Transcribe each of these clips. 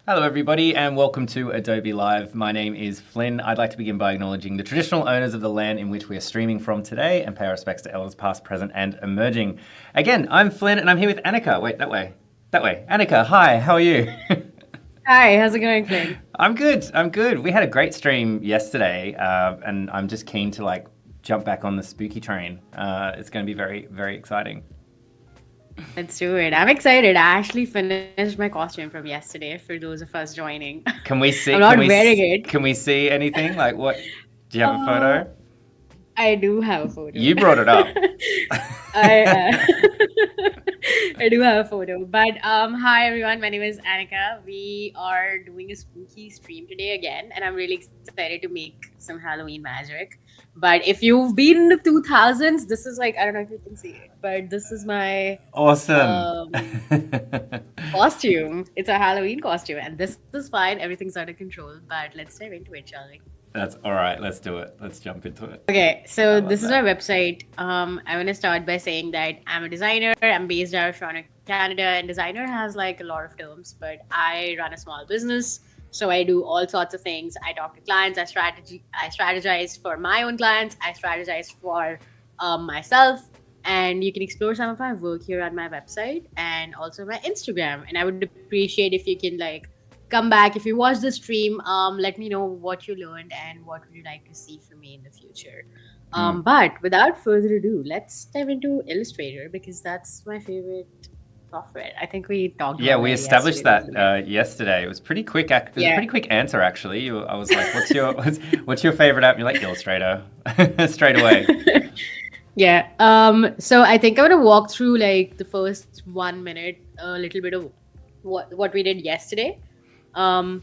Hello, everybody, and welcome to Adobe Live. My name is Flynn. I'd like to begin by acknowledging the traditional owners of the land in which we are streaming from today and pay our respects to elders past, present, and emerging. Again, I'm Flynn, and I'm here with Annika. Wait, that way. That way. Annika, hi, how are you? Hi, how's it going, Flynn? I'm good. I'm good. We had a great stream yesterday, and I'm just keen to jump back on the spooky train. It's going to be very, very exciting. Let's do it. I'm excited. I actually finished my costume from yesterday for those of us joining. Can we see? I'm Can not we? wearing it. Can we see anything? Like what? Do you have a Uh, photo? I do have a photo. You brought it up. I I do have a photo. But hi everyone, my name is Annika. We are doing a spooky stream today again, and I'm really excited to make some Halloween magic. But if you've been in the 2000s, this is like I don't know if you can see it, but this is my Awesome. um costume. It's a Halloween costume, and this is fine. Everything's under control. But let's dive into it, shall we? That's all right. Let's do it. Let's jump into it. Okay, I so love this is my that. website. I want to start by saying that I'm a designer. I'm based out of Toronto, Canada, and designer has like a lot of terms, but I run a small business. So I do all sorts of things. I talk to clients. I strategize for my own clients. I strategize for myself. And you can explore some of my work here on my website and also my Instagram. And I would appreciate if you can like come back if you watch the stream. Let me know what you learned and what would you like to see from me in the future. But without further ado, let's dive into Illustrator because that's my favorite software. I think we talked Yeah, about we that established yesterday, that wasn't it? yesterday. It was pretty quick. It was a Yeah, pretty quick answer, actually. I was like, "What's your favorite app?" You're like Illustrator, straight away. yeah. So I think I'm gonna walk through like the first 1 minute, a little bit of what we did yesterday.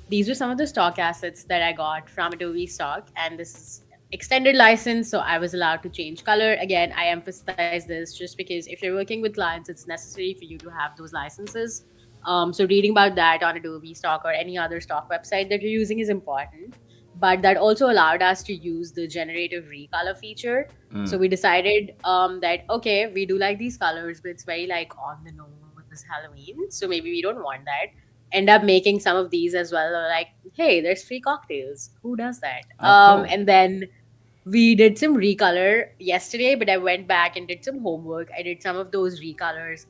These are some of the stock assets that I got from Adobe Stock, and this is extended license, so I was allowed to change color. Again, I emphasize this just because if you're working with clients, it's necessary for you to have those licenses. So reading about that on Adobe Stock or any other stock website that you're using is important. But that also allowed us to use the generative recolor feature. So we decided that okay, we do like these colors, but it's very like on the nose Halloween. So maybe we don't want that end up making some of these as well. Or like, hey, there's free cocktails. Who does that? Oh, cool. And then we did some recolor yesterday, but I went back and did some homework. I did some of those recolors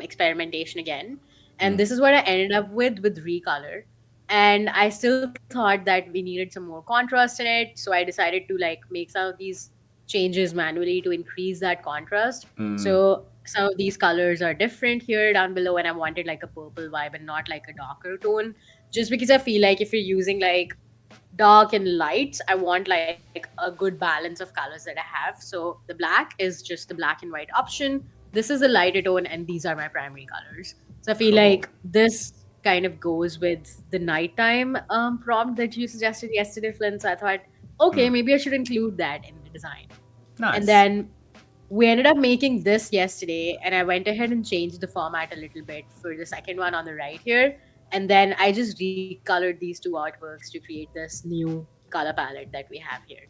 experimentation again. And this is what I ended up with recolor. And I still thought that we needed some more contrast in it. So I decided to like make some of these changes manually to increase that contrast. So some of these colors are different here down below, and I wanted like a purple vibe and not like a darker tone. Just because I feel like if you're using like dark and lights, I want like a good balance of colors that I have. So the black is just the black and white option. This is a lighter tone, and these are my primary colors. So I feel Cool. like this kind of goes with the nighttime prompt that you suggested yesterday, Flynn. So I thought, okay, maybe I should include that in the design. And Nice. then we ended up making this yesterday, and I went ahead and changed the format a little bit for the second one on the right here. And then I just recolored these two artworks to create this new color palette that we have here.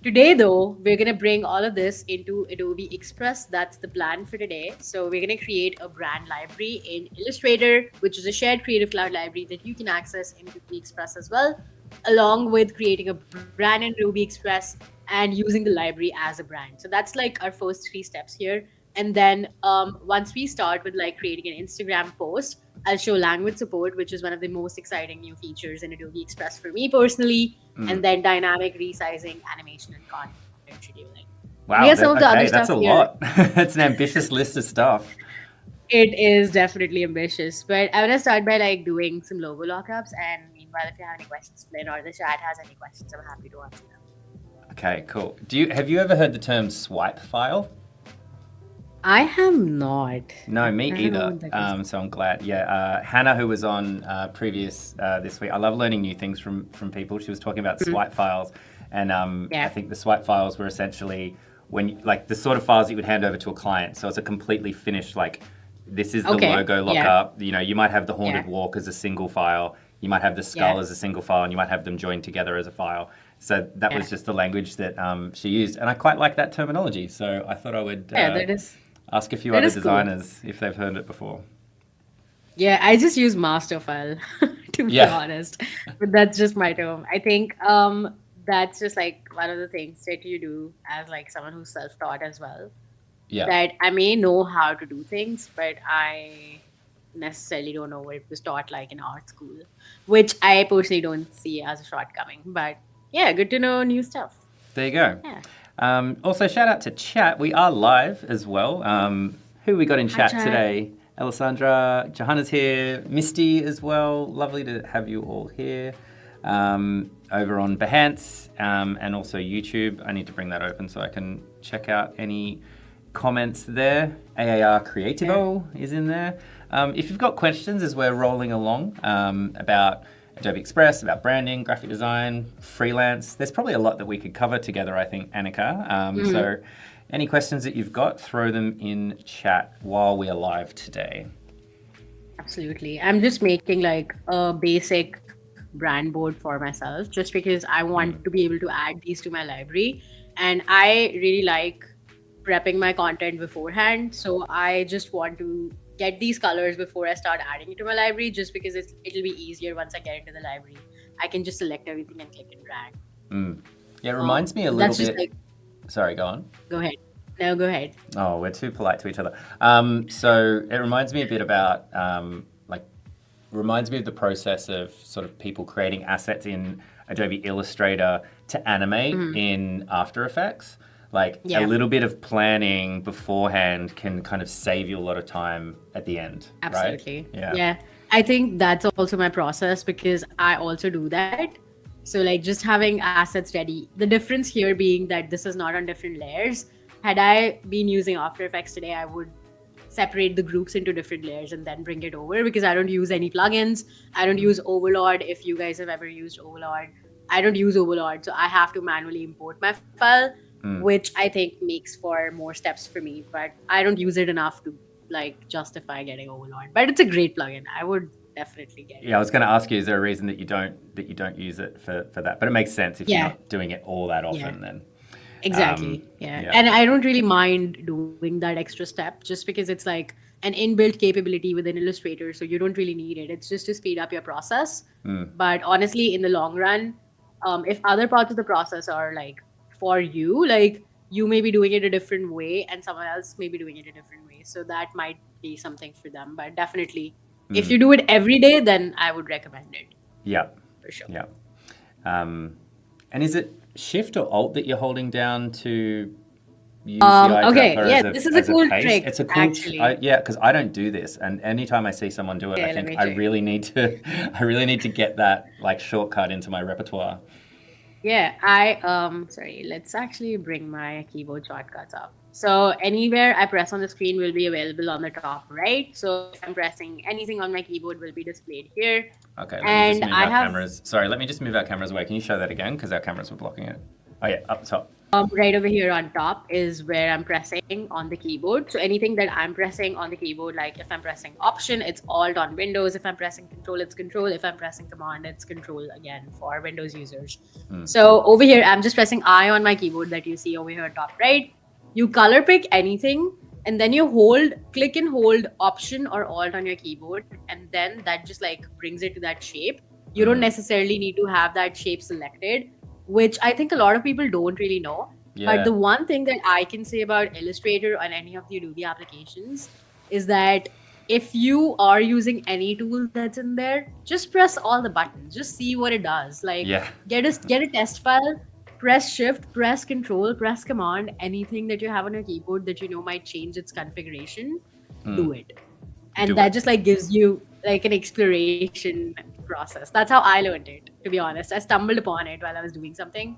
Today, though, we're going to bring all of this into Adobe Express. That's the plan for today. So, we're going to create a brand library in Illustrator, which is a shared Creative Cloud library that you can access in Adobe Express as well, along with creating a brand in Adobe Express and using the library as a brand. So, that's like our first three steps here. And then once we start with like creating an Instagram post, I'll show language support, which is one of the most exciting new features in Adobe Express for me personally, and then dynamic resizing, animation, and content scheduling. And Wow. here's some of the other Okay, that's stuff a here. lot. That's an ambitious list of stuff. It is definitely ambitious, but I want to start by like doing some logo lockups. And meanwhile, if you have any questions, Flynn, or the chat has any questions, I'm happy to answer them. Okay, cool. Have you ever heard the term swipe file? I have not. No, me I don't know either. what that is. So I'm glad. Yeah, Hannah, who was on previous this week, I love learning new things from people. She was talking about swipe files, and I Yeah. think the swipe files were essentially like the sort of files that you would hand over to a client. So it's a completely finished like this is the Okay. logo Yeah. lockup. You might have the Yeah. haunted walk as a single file. You might have the skull Yeah. as a single file, and you might have them joined together as a file. So that Yeah. was just the language that she used, and I quite like that terminology. So I thought I would Yeah. ask a few That other is cool. designers if they've heard it before. Yeah, I just use master file to be Yeah. honest. But that's just my term. I think that's just like one of the things that you do as like someone who's self-taught as well. Yeah. That I may know how to do things, but I necessarily don't know what it was taught like in art school, which I personally don't see as a shortcoming. But yeah, good to know new stuff. There you go. Yeah. Also, shout out to chat. We are live as well. Who we got in Hi, chat chat. today? Alessandra, Johanna's here, Misty as well. Lovely to have you all here. Over on Behance and also YouTube. I need to bring that open so I can check out any comments there. AAR Creativo is in there. If you've got questions as we're rolling along about Adobe Express, about branding, graphic design, freelance, there's probably a lot that we could cover together, I think, Annika. So any questions that you've got, throw them in chat while we are live today. Absolutely. I'm just making like a basic brand board for myself just because I want to be able to add these to my library. And I really like prepping my content beforehand. So I just want to get these colors before I start adding it to my library just because it'll be easier once I get into the library. I can just select everything and click and drag. Yeah, it reminds me a little That's just bit. like, Sorry, go on. go ahead. No, go ahead. Oh, we're too polite to each other. So it reminds me a bit about reminds me of the process of sort of people creating assets in Adobe Illustrator to animate in After Effects. Like a little bit of planning beforehand can kind of save you a lot of time at the end. Absolutely. Right? Yeah. I think that's also my process because I also do that. So like just having assets ready. The difference here being that this is not on different layers. Had I been using After Effects today, I would separate the groups into different layers and then bring it over because I don't use any plugins. I don't use Overlord. If you guys have ever used Overlord, I don't use Overlord. So I have to manually import my file, which I think makes for more steps for me. But I don't use it enough to like justify getting Overlord. But it's a great plugin. I would definitely get it. Yeah, I was going to ask you, is there a reason that you don't use it for that? But it makes sense if you're not doing it all that often then. Exactly. And I don't really mind doing that extra step just because it's like an inbuilt capability within Illustrator. So you don't really need it. It's just to speed up your process. But honestly, in the long run, if other parts of the process are like for you, like you may be doing it a different way and someone else may be doing it a different way. So that might be something for them. But definitely, if you do it every day, then I would recommend it. Yeah. For sure. Yeah. And is it Shift or Alt that you're holding down to use the eyedropper this is a cool paste? trick. It's a cool actually. Because I don't do this, and anytime I see someone do it, I think I really need to get that like shortcut into my repertoire. Yeah, sorry, let's actually bring my keyboard shortcuts up. So anywhere I press on the screen will be available on the top right. So if I'm pressing anything on my keyboard will be displayed here. Okay, let me just move our cameras. Sorry, let me just move our cameras away. Can you show that again? Because our cameras were blocking it. Oh yeah, up top. Right over here on top is where I'm pressing on the keyboard. So anything that I'm pressing on the keyboard, like if I'm pressing Option, it's Alt on Windows. If I'm pressing Control, it's Control. If I'm pressing Command, it's Control again for Windows users. So over here, I'm just pressing I on my keyboard that you see over here on top right. You color pick anything and then you click and hold Option or Alt on your keyboard. And then that just like brings it to that shape. You don't necessarily need to have that shape selected, which I think a lot of people don't really know. Yeah. But the one thing that I can say about Illustrator on any of the Adobe applications is that if you are using any tool that's in there, just press all the buttons. Just see what it does. Like get a test file, press Shift, press Control, press Command, anything that you have on your keyboard that you know might change its configuration, do it. And that just like gives you like an exploration process. That's how I learned it, to be honest. I stumbled upon it while I was doing something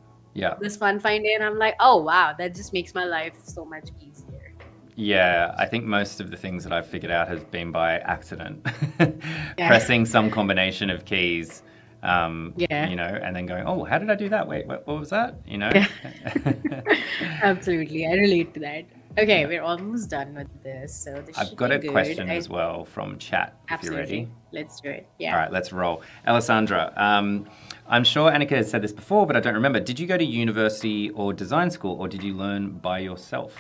this fun fine day and I'm like, oh wow, that just makes my life so much easier. Yeah, I think most of the things that I've figured out has been by accident. Pressing some combination of keys, you know, and then going, oh, how did I do that? Wait, what was that? You know? Absolutely, I relate to that. Okay, we're almost done with this. So this I've got a question as well from chat, if you're ready. Let's do it. Yeah. All right, let's roll. Alessandra, I'm sure Annika has said this before, but I don't remember. Did you go to university or design school, or did you learn by yourself?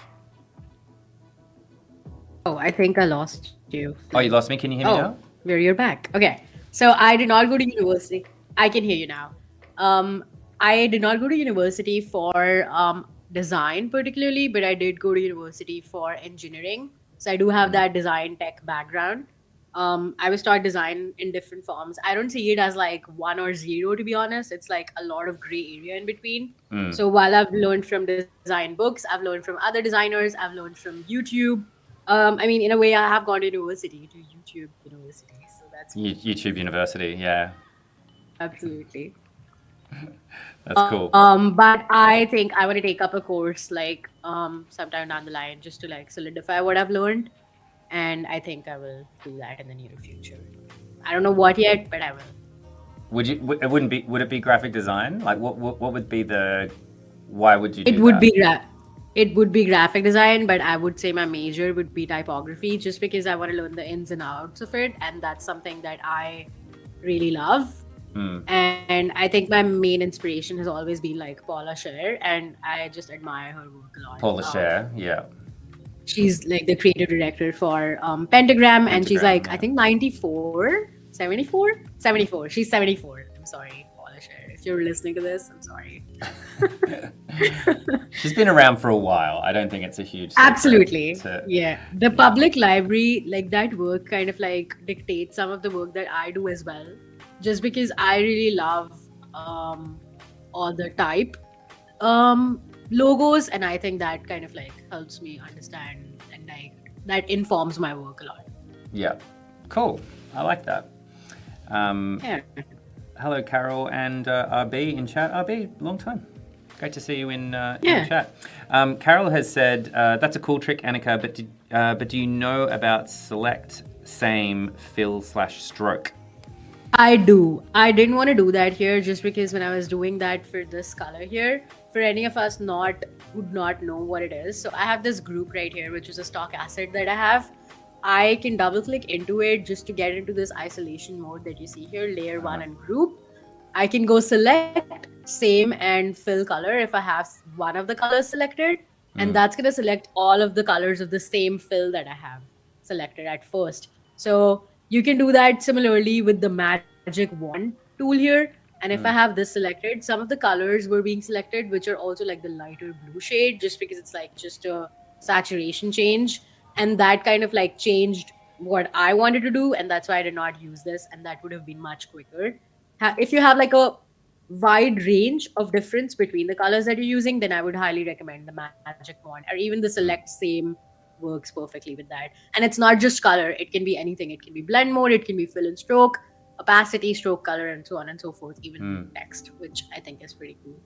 Oh, I think I lost you. Oh, you lost me? Can you hear me now? You're back. Okay. So I did not go to university. I can hear you now. Um, I did not go to university for design particularly, but I did go to university for engineering. So I do have Mm. that design tech background. I was taught design in different forms. I don't see it as like one or zero, to be honest. It's like a lot of gray area in between. Mm. So while I've learned from design books, I've learned from other designers, I've learned from YouTube. I mean, in a way, I have gone to university, to YouTube University. So that's cool. YouTube University, yeah, Absolutely. that's cool. But I think I want to take up a course like sometime down the line just to like solidify what I've learned. And I think I will do that in the near future. I don't know what yet, but I will. Would you? It wouldn't be. Would it be graphic design? Like, what would be the? Why would you It do would that? be it would be graphic design, but I would say my major would be typography just because I want to learn the ins and outs of it, and that's something that I really love. Mm. And I think my main inspiration has always been like Paula Scher, and I just admire her work a lot. Paula Scher, yeah. She's like the creative director for Pentagram, and she's Pentagram, like, I yeah. think 94, 74? 74. She's 74. I'm sorry, Paula Scher. If you're listening to this, I'm sorry. She's been around for a while. I don't think it's a huge secret Absolutely. to- Yeah. The public library, like that work kind of like dictates some of the work that I do as well. Just because I really love all the type logos, and I think that kind of like helps me understand and like that informs my work a lot. Yeah, cool. I like that. Yeah. Hello, Carol and RB in chat. RB, long time. Great to see you in Yeah. chat. Carol has said that's a cool trick, Annika. But do you know about select, same, fill/stroke? I do. I didn't want to do that here just because when I was doing that for this color here, for any of us would not know what it is. So I have this group right here, which is a stock asset that I have. I can double click into it just to get into this isolation mode that you see here, layer one and group. I can go select same and fill color if I have one of the colors selected, and that's going to select all of the colors of the same fill that I have selected at first. So you can do that similarly with the magic wand tool here. And if I have this selected, some of the colors were being selected, which are also like the lighter blue shade, just because it's like just a saturation change. And that kind of like changed what I wanted to do. And that's why I did not use this. And that would have been much quicker. If you have like a wide range of difference between the colors that you're using, then I would highly recommend the magic wand, or even the select same works perfectly with that. And it's not just color, it can be anything. It can be blend mode, it can be fill and stroke, opacity, stroke color, and so on and so forth, even text, which I think is pretty cool.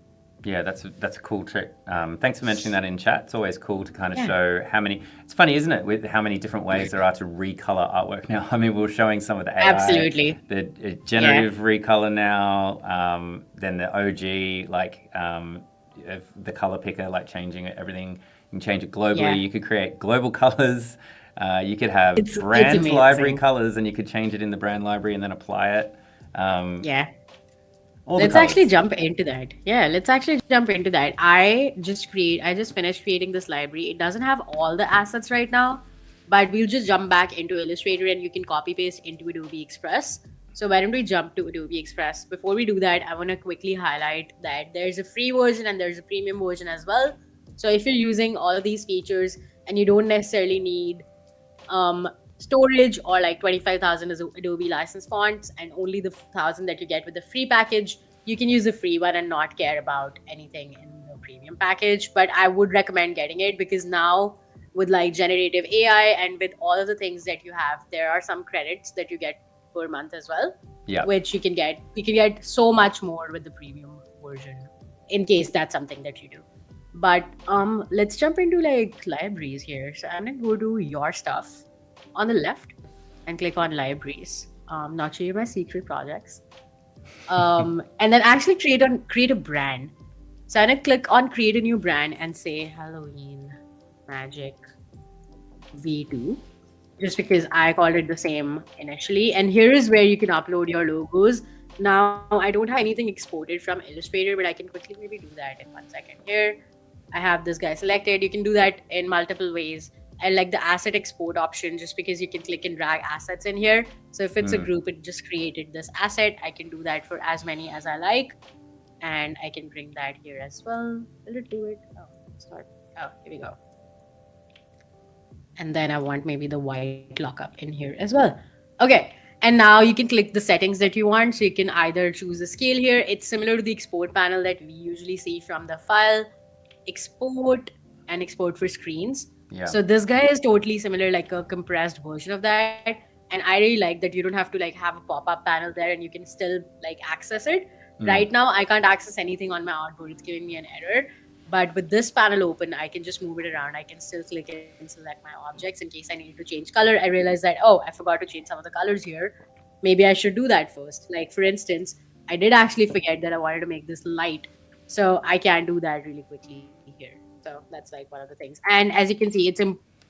Yeah, that's a cool trick. Thanks for mentioning that in chat. It's always cool to kind of Yeah. show how many. It's funny, isn't it, with how many different ways there are to recolor artwork now. I mean, we were showing some of the AI, Absolutely. the generative recolor now, then the OG, like the color picker, like changing everything. You can change it globally. Yeah. You could create global colors. You could have It's brand amazing. library colors, and you could change it in the brand library and then apply it. Yeah. All the Let's colours. actually jump into that. Yeah, let's actually jump into that. I just finished creating this library. It doesn't have all the assets right now, but we'll just jump back into Illustrator and you can copy paste into Adobe Express. So why don't we jump to Adobe Express? Before we do that, I want to quickly highlight that there's a free version and there's a premium version as well. So if you're using all of these features and you don't necessarily need storage or like 25,000 as Adobe license fonts and only the 1,000 that you get with the free package, you can use the free one and not care about anything in the premium package. But I would recommend getting it because now with like generative AI and with all of the things that you have, there are some credits that you get per month as well, which you can get. You can get so much more with the premium version in case that's something that you do. But let's jump into like libraries here. So I'm gonna go to your stuff on the left and click on libraries. Not show you my secret projects. And then actually create a brand. So I'm gonna click on create a new brand and say Halloween Magic V2, just because I called it the same initially. And here is where you can upload your logos. Now I don't have anything exported from Illustrator, but I can quickly maybe do that in 1 second. Here I have this guy selected. You can do that in multiple ways. I like the asset export option just because you can click and drag assets in here. So if it's a group, it just created this asset. I can do that for as many as I like. And I can bring that here as well. Will it do it? Oh, it's not. Oh, here we go. And then I want maybe the white lockup in here as well. Okay. And now you can click the settings that you want. So you can either choose the scale here. It's similar to the export panel that we usually see from the file, export, and export for screens. Yeah. So this guy is totally similar, like a compressed version of that. And I really like that you don't have to like have a pop-up panel there and you can still like access it. Right now, I can't access anything on my artboard. It's giving me an error. But with this panel open, I can just move it around. I can still click and select my objects in case I need to change color. I realized that, oh, I forgot to change some of the colors here. Maybe I should do that first. Like, for instance, I did actually forget that I wanted to make this light. So I can do that really quickly here. So that's like one of the things. And as you can see, it's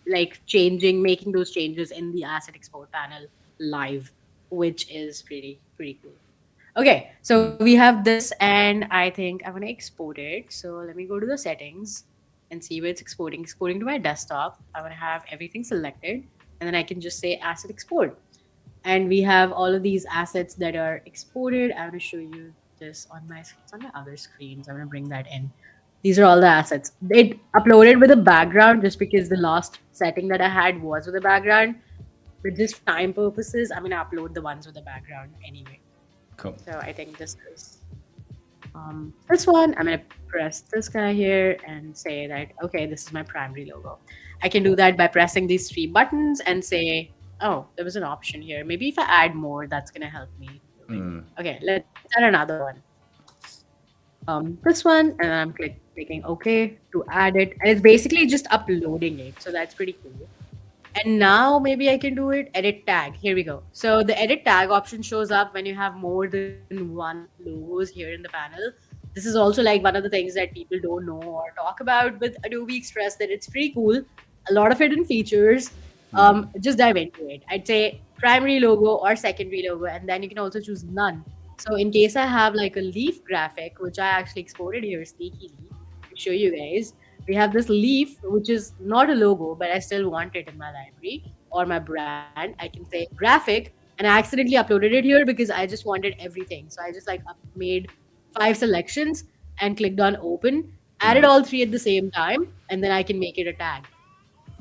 like making those changes in the asset export panel live, which is pretty cool. Okay, so we have this, and I think I'm gonna export it. So let me go to the settings and see where it's exporting. Exporting to my desktop. I'm gonna have everything selected, and then I can just say asset export. And we have all of these assets that are exported. I'm gonna show you this on it's on my other screens. I'm gonna bring that in. These are all the assets. It uploaded with a background just because the last setting that I had was with a background. But just for time purposes, I'm gonna upload the ones with the background anyway. Cool. So I think this is this one. I'm gonna press this guy here and say that okay, this is my primary logo. I can do that by pressing these three buttons and say, oh, there was an option here. Maybe if I add more, that's gonna help me. Okay, let's add another one. This one, and I'm clicking OK to add it, and it's basically just uploading it. So that's pretty cool. And now maybe I can do it. Edit tag. Here we go. So the edit tag option shows up when you have more than one logos here in the panel. This is also like one of the things that people don't know or talk about with Adobe Express, that it's pretty cool. A lot of hidden features. Just dive into it. I'd say primary logo or secondary logo, and then you can also choose none. So in case I have like a leaf graphic, which I actually exported here sneakily to show you guys, we have this leaf, which is not a logo, but I still want it in my library or my brand. I can say graphic, and I accidentally uploaded it here because I just wanted everything. So I just like made 5 selections and clicked on open, added all three at the same time, and then I can make it a tag,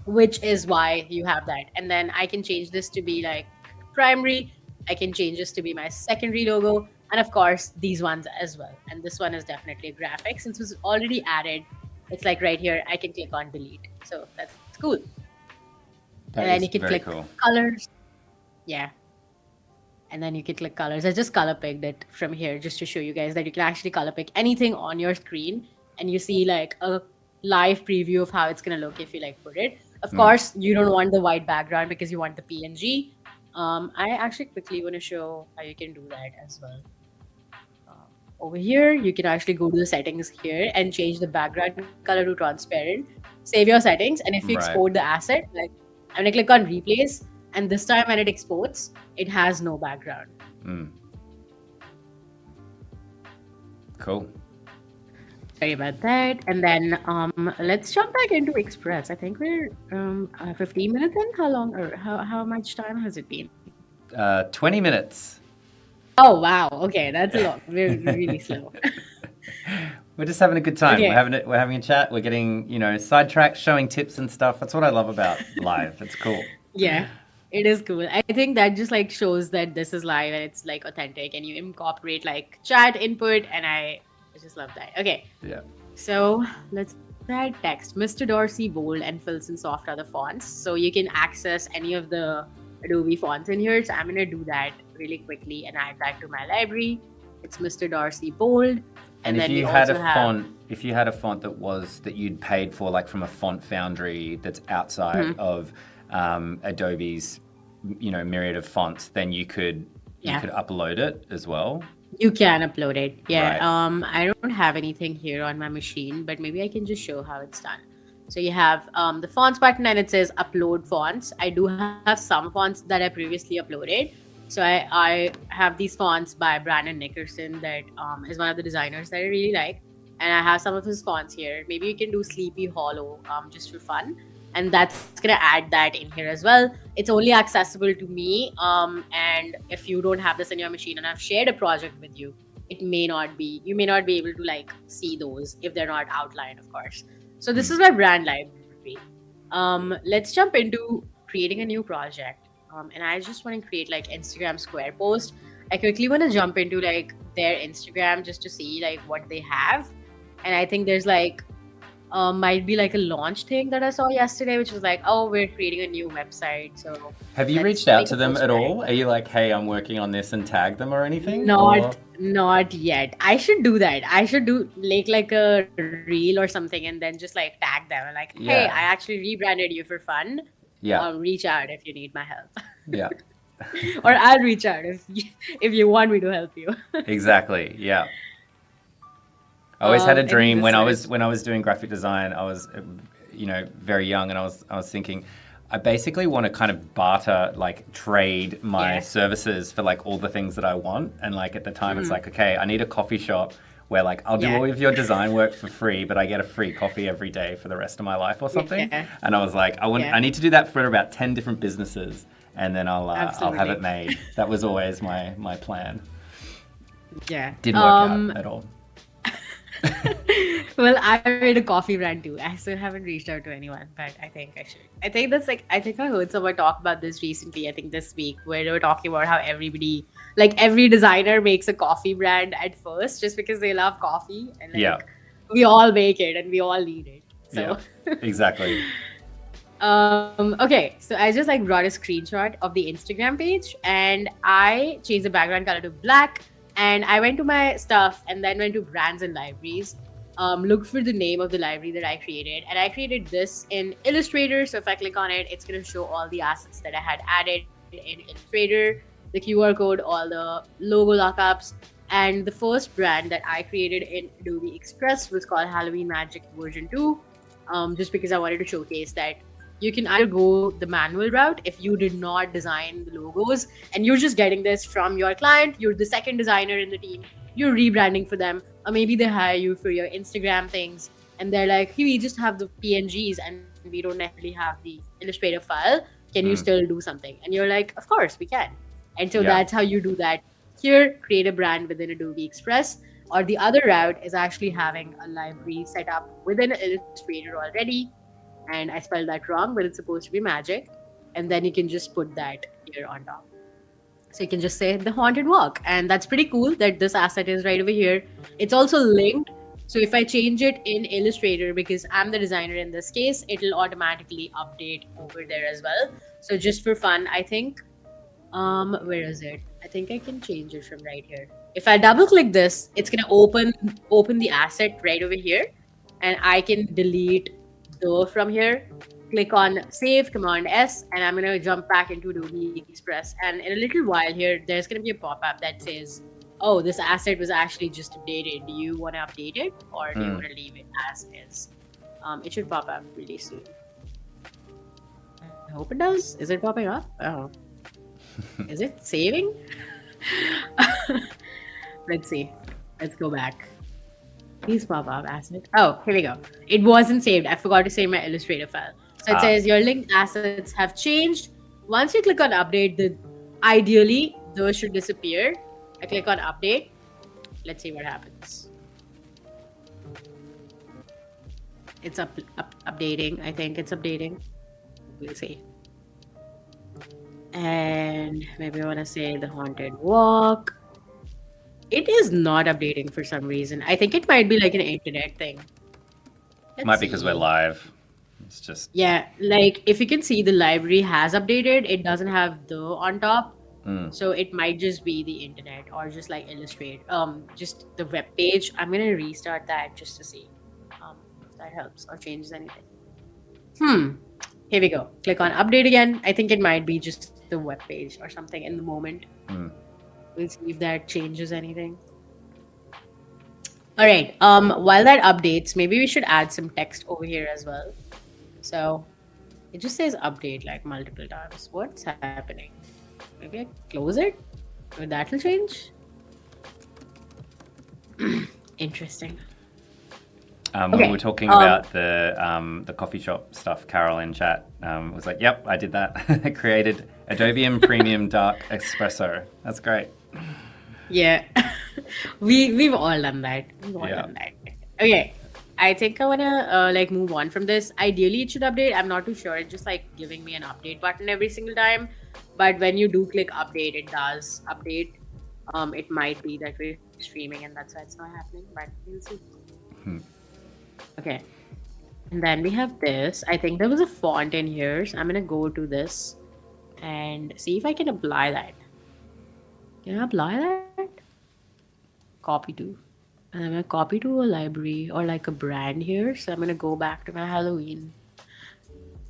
which is why you have that. And then I can change this to be like primary. I can change this to be my secondary logo, and of course these ones as well. And this one is definitely a graphic since it was already added. It's like right here, I can click on delete. So that's cool. And then you can click colors. Yeah. And then you can click colors. I just color picked it from here just to show you guys that you can actually color pick anything on your screen, and you see like a live preview of how it's going to look if you like put it. Of course, you don't want the white background because you want the PNG. I actually quickly want to show how you can do that as well. Over here, you can actually go to the settings here and change the background color to transparent. Save your settings, and if you export the asset, like I'm gonna click on replace, and this time when it exports, it has no background. Cool. Sorry about that. And then let's jump back into Express. I think we're 15 minutes in. How long or how much time has it been? 20 minutes. Oh wow! Okay, that's a lot. We're really slow. We're just having a good time. Okay. We're having a chat. We're getting sidetracked, showing tips and stuff. That's what I love about live. It's cool. Yeah, it is cool. I think that just like shows that this is live and it's like authentic, and you incorporate like chat input, and I just love that. Okay. Yeah. So let's add text. Mr. Dorsey bold and Filson soft are the fonts, so you can access any of the Adobe fonts in here. So I'm gonna do that really quickly and add that to my library. It's Mr. Dorsey bold. And if you had a font that you'd paid for, like from a font foundry that's outside of Adobe's, myriad of fonts, then you could upload it as well. You can upload it. Yeah. Right. I don't have anything here on my machine, but maybe I can just show how it's done. So you have the fonts button, and it says upload fonts. I do have some fonts that I previously uploaded. So I have these fonts by Brandon Nickerson that is one of the designers that I really like. And I have some of his fonts here. Maybe you can do Sleepy Hollow just for fun. and that's gonna add that in here as well. It's only accessible to me, and if you don't have this in your machine and I've shared a project with you, you may not be able to like see those if they're not outlined, of course. So this is my brand library. Let's jump into creating a new project. And I just want to create like Instagram square post. I quickly want to jump into like their Instagram just to see like what they have. And I think there's like might be like a launch thing that I saw yesterday, which was like, oh, we're creating a new website. So have you reached out to them at all? Are you like, hey, I'm working on this, and tag them or anything? Not yet. I should do that. I should do like a reel or something and then just like tag them like, hey, I actually rebranded you for fun. Yeah. Reach out if you need my help. Yeah. Or I'll reach out if you want me to help you. Exactly. Yeah. I always had a dream when I was doing graphic design. I was, very young, and I was thinking, I basically want to kind of barter, like trade my services for like all the things that I want. And like at the time, it's like, okay, I need a coffee shop where like I'll do all of your design work for free, but I get a free coffee every day for the rest of my life or something. Yeah. And I was like, I need to do that for about 10 different businesses, and then I'll have it made. That was always my plan. Yeah, didn't work out at all. Well, I made a coffee brand too. I still haven't reached out to anyone, but I think I should. I think I heard someone talk about this recently. I think this week, where they were talking about how everybody, like every designer, makes a coffee brand at first just because they love coffee, and like we all make it and we all need it. So exactly. Okay, so I just like brought a screenshot of the Instagram page and I changed the background color to black. And I went to my stuff and then went to brands and libraries. Look for the name of the library that I created. And I created this in Illustrator. So if I click on it, it's going to show all the assets that I had added in Illustrator, the QR code, all the logo lockups. And the first brand that I created in Adobe Express was called Halloween Magic version 2. Just because I wanted to showcase that you can either go the manual route if you did not design the logos and you're just getting this from your client, you're the second designer in the team, you're rebranding for them, or maybe they hire you for your Instagram things and they're like, hey, we just have the PNGs and we don't necessarily have the Illustrator file. Can you still do something? And you're like, of course we can. And so that's how you do that. Here, create a brand within Adobe Express. Or the other route is actually having a library set up within Illustrator already. And I spelled that wrong, but it's supposed to be magic. And then you can just put that here on top. So you can just say the haunted walk. And that's pretty cool that this asset is right over here. It's also linked. So if I change it in Illustrator, because I'm the designer in this case, it'll automatically update over there as well. So just for fun, I think, where is it? I think I can change it from right here. If I double click this, it's going to open the asset right over here. And I can delete from here, click on save, Command S, and I'm going to jump back into Adobe Express. And in a little while here, there's going to be a pop-up that says, oh, this asset was actually just updated. Do you want to update it or do you want to leave it as is? It should pop up really soon. I hope it does. Is it popping up? Oh. Is it saving? Let's see. Let's go back. Please pop up asset. Oh, here we go. It wasn't saved. I forgot to save my Illustrator file. So it says your linked assets have changed. Once you click on update, ideally those should disappear. I click on update. Let's see what happens. It's updating. I think it's updating. We'll see. And maybe I want to say the haunted walk. It is not updating for some reason. I think it might be like an internet thing. Might be because we're live. It's just... Yeah, like if you can see the library has updated, it doesn't have the on top. So it might just be the internet or just like Illustrate, just the web page. I'm going to restart that just to see if that helps or changes anything. Here we go. Click on update again. I think it might be just the web page or something in the moment. We'll see if that changes anything. All right. While that updates, maybe we should add some text over here as well. So it just says update like multiple times. What's happening? Maybe I close it. Maybe that will change. Interesting. When we were Okay. talking about the coffee shop stuff, Carol in chat was like, "Yep, I did that. I created Adobe Premium Dark Espresso. That's great." Yeah. We've all done that. We've all Yeah. done that. Okay. I think I wanna like move on from this. Ideally, it should update. I'm not too sure. It's just like giving me an update button every single time. But when you do click update, it does update. It might be that we're streaming and that's why it's not happening. But we'll see. Okay. And then we have this. I think there was a font in here. So I'm gonna go to this and see if I can apply that. Can I apply that? Copy to. And I'm gonna copy to a library or like a brand here. So I'm gonna go back to my Halloween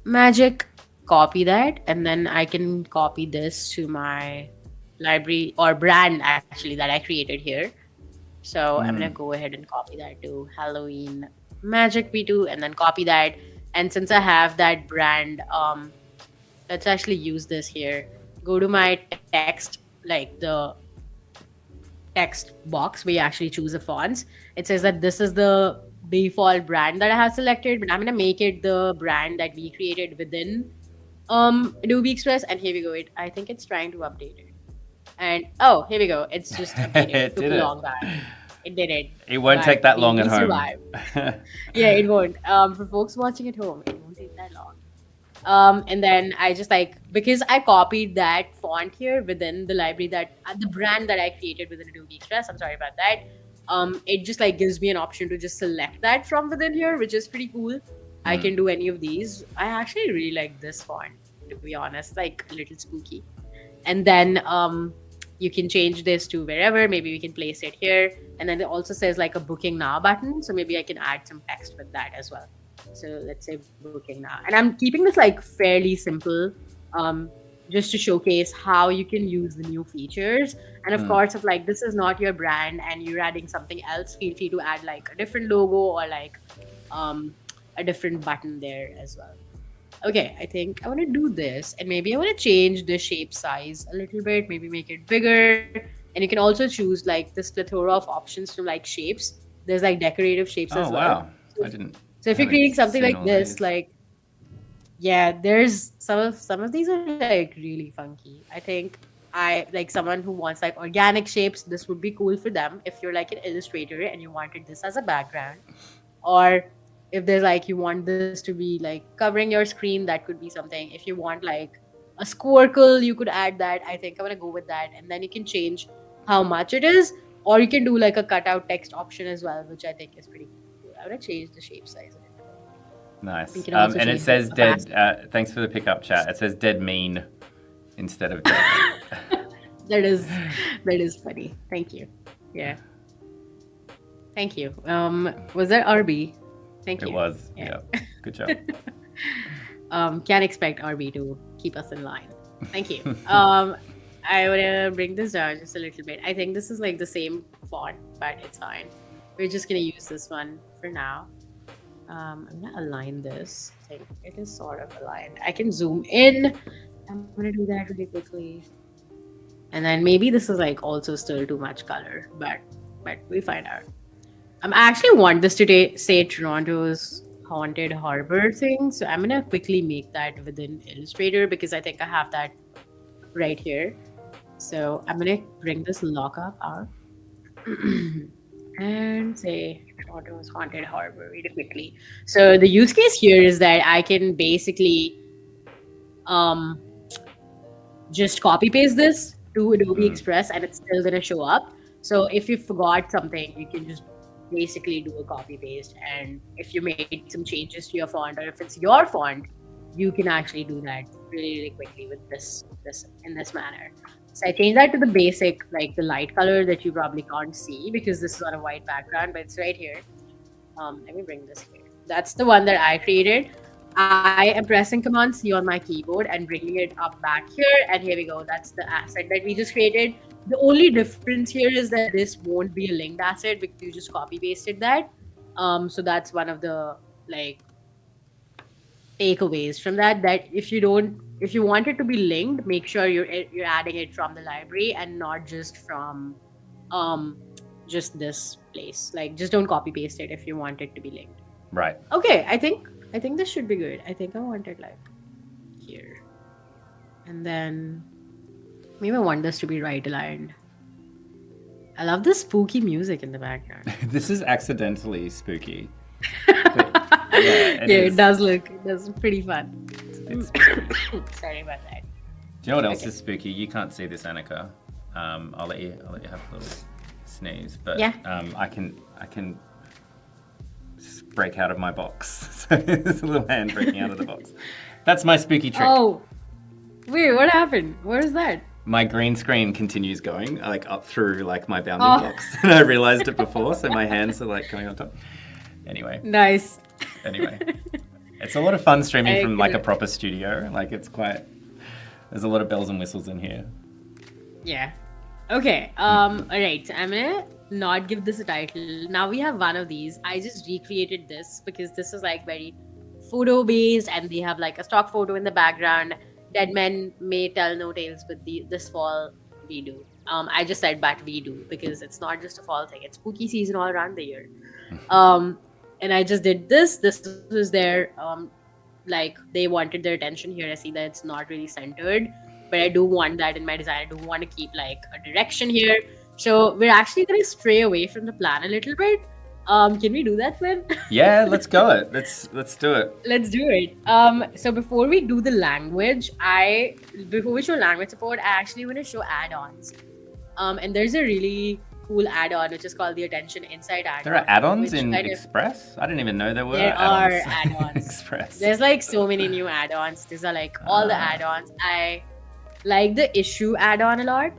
magic, copy that, and then I can copy this to my library or brand actually that I created here. So I'm gonna go ahead and copy that to Halloween Magic V2 and then copy that. And since I have that brand, let's actually use this here. Go to my text, like the text box where you actually choose the fonts. It says that this is the default brand that I have selected, but I'm gonna make it the brand that we created within Adobe Express. And here we go. I think it's trying to update it. And oh, here we go. It's just updated. It Took did a it. long time. It did it. It won't But take that long at we home. survived. Yeah, it won't. For folks watching at home, it won't take that long. And then I just like, because I copied that font here within the library that the brand that I created within Adobe Express. I'm sorry about that. It just like gives me an option to just select that from within here, which is pretty cool. I can do any of these. I actually really like this font, to be honest, like a little spooky. And then you can change this to wherever. Maybe we can place it here. And then it also says like a booking now button. So maybe I can add some text with that as well. So let's say booking now. And I'm keeping this like fairly simple, just to showcase how you can use the new features. And of course, if like this is not your brand and you're adding something else, feel free to add like a different logo or like a different button there as well. Okay, I think I want to do this, and maybe I want to change the shape size a little bit, maybe make it bigger. And you can also choose like this plethora of options from like shapes. There's like decorative shapes Oh as well. wow! I didn't. So if you're haven't creating something seen like all this, these. like yeah, there's some of these are like really funky. I think I like someone who wants like organic shapes. This would be cool for them if you're like an illustrator and you wanted this as a background, or if there's like you want this to be like covering your screen, that could be something. If you want like a squircle, you could add that. I think I'm gonna go with that, and then you can change how much it is, or you can do like a cutout text option as well, which I think is pretty cool. I want to change the shape size a little. Nice. You can also And it change says the dead. Thanks for the pickup chat. It says dead mean instead of dead. That is funny. Thank you. Yeah. Thank you. Was that RB? Thank you. It was. Yeah. Yeah. Good job. Can't expect RB to keep us in line. Thank you. I want to bring this down just a little bit. I think this is like the same font, but it's fine. We're just gonna use this one for now. I'm gonna align this. I think it is sort of aligned. I can zoom in. I'm gonna do that really quickly. And then maybe this is like also still too much color, but we find out. I actually want this to say Toronto's haunted harbor thing, so I'm gonna quickly make that within Illustrator because I think I have that right here. So I'm gonna bring this lockup out and say Toronto's haunted harbor really quickly. So the use case here is that I can basically just copy paste this to Adobe Express and it's still gonna show up. So if you forgot something, you can just basically do a copy paste. And if you made some changes to your font, or if it's your font, you can actually do that really, really quickly with this in this manner. So I changed that to the basic, like the light color that you probably can't see because this is on a white background, but it's right here. Let me bring this here. That's the one that I created. I am pressing Command C on my keyboard and bringing it up back here. And here we go. That's the asset that we just created. The only difference here is that this won't be a linked asset because you just copy pasted that. So that's one of the like takeaways from that. That if you want it to be linked, make sure you're adding it from the library and not just from just this place. Like, just don't copy paste it if you want it to be linked. Right. Okay, I think this should be good. I think I want it like here, and then maybe I want this to be right aligned. I love the spooky music in the background. This is accidentally spooky. It does look. That's pretty fun. It's spooky. Sorry about that. Do you know what else is spooky? You can't see this, Annika. I'll let you have a little sneeze, but yeah. I can break out of my box. So there's a little hand breaking out of the box. That's my spooky trick. Oh, wait, what happened? What is that? My green screen continues going like up through like my bounding box, and I realized it before, so my hands are like coming on top. Anyway. Nice. Anyway, it's a lot of fun streaming from like a proper studio. Like it's quite. There's a lot of bells and whistles in here. Yeah. Okay. All right. I'm gonna not give this a title. Now we have one of these. I just recreated this because this is like very photo based, and they have like a stock photo in the background. Dead men may tell no tales, but this fall we do. I just said but we do because it's not just a fall thing. It's spooky season all around the year. And I just did this. This was their like they wanted their attention here. I see that it's not really centered, but I do want that in my design. I do want to keep like a direction here. So we're actually going to stray away from the plan a little bit. Can we do that, Flynn? Yeah, let's go it. Let's do it. Let's do it. So before we do the language, before we show language support, I actually want to show add-ons. And there's a really cool add-on which is called the Attention Insight add-on. There are add-ons in Express? I didn't even know there were add-ons. Express. There's like so many new add-ons. These are like all the add-ons. I like the issue add-on a lot.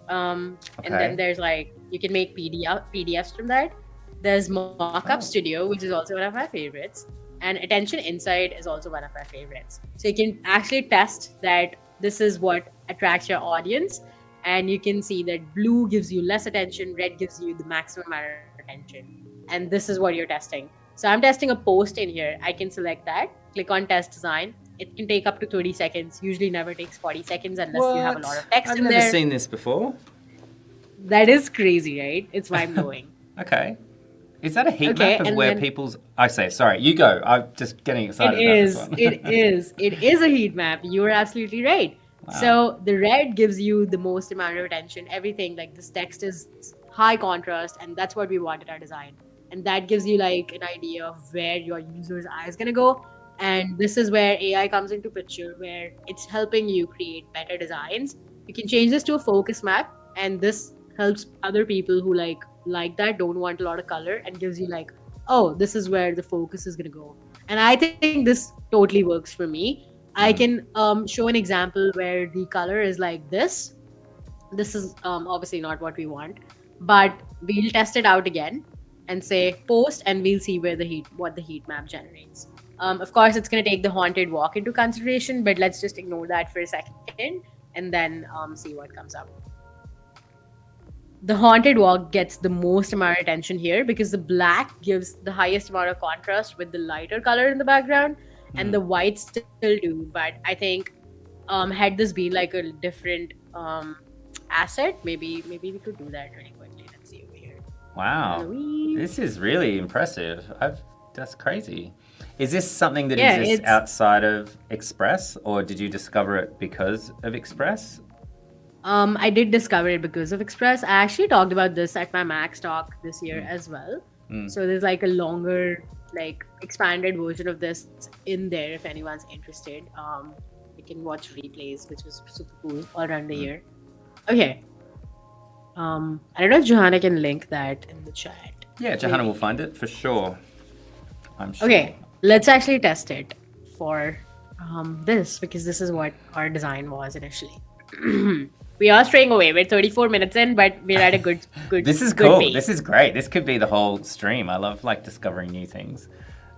And then there's like you can make PDFs from that. There's Mockup Studio, which is also one of my favorites, and Attention Insight is also one of my favorites. So you can actually test that this is what attracts your audience, and you can see that blue gives you less attention, red gives you the maximum amount of attention, and this is what you're testing. So I'm testing a post in here. I can select that, click on Test Design. It can take up to 30 seconds. Usually never takes 40 seconds unless you have a lot of text in there. I've never seen this before. That is crazy, right? It's mind-blowing. Okay. Is that a heat map of where people's... I say, sorry, you go. I'm just getting excited about this one. It is a heat map. You are absolutely right. Wow. So the red gives you the most amount of attention. Everything, like this text is high contrast, and that's what we want in our design. And that gives you like an idea of where your user's eye is going to go. And this is where AI comes into picture, where it's helping you create better designs. You can change this to a focus map, and this helps other people who like that, don't want a lot of color, and gives you like, oh, this is where the focus is going to go. And I think this totally works for me. I can show an example where the color is like this. This is obviously not what we want, but we'll test it out again and say post, and we'll see where what the heat map generates. Of course, it's going to take the haunted walk into consideration, but let's just ignore that for a second and then see what comes up. The haunted walk gets the most amount of attention here because the black gives the highest amount of contrast with the lighter color in the background, and the whites still do. But I think had this been like a different asset, maybe we could do that really quickly. Let's see over here. Wow, Halloween. This is really impressive. That's crazy. Is this something that exists outside of Express, or did you discover it because of Express? I did discover it because of Express. I actually talked about this at my Max talk this year as well. So there's like a longer, like expanded version of this in there if anyone's interested. You can watch replays, which was super cool all around the year. Okay. I don't know if Johanna can link that in the chat. Yeah, Johanna will find it for sure. I'm sure. Okay, let's actually test it for this, because this is what our design was initially. We are straying away. We're 34 minutes in, but we're at a good This is cool. Pace. This is great. This could be the whole stream. I love like discovering new things.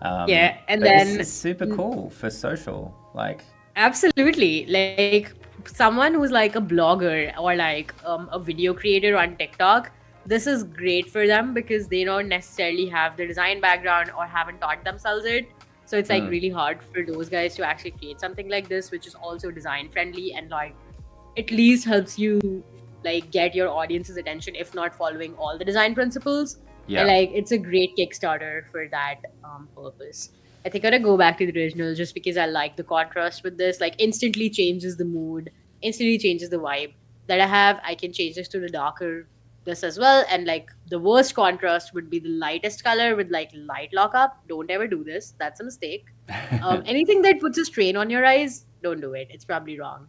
Yeah, and then this is super cool for social. Like absolutely, like someone who's like a blogger or like a video creator on TikTok. This is great for them because they don't necessarily have the design background or haven't taught themselves it. So it's like really hard for those guys to actually create something like this, which is also design friendly and like at least helps you like get your audience's attention if not following all the design principles. Yeah. And like it's a great Kickstarter for that purpose. I think I'm gonna go back to the original just because I like the contrast with this. Like instantly changes the mood, instantly changes the vibe that I have. I can change this to the darker this as well. And like the worst contrast would be the lightest color with like light lockup. Don't ever do this. That's a mistake. Anything that puts a strain on your eyes, don't do it. It's probably wrong.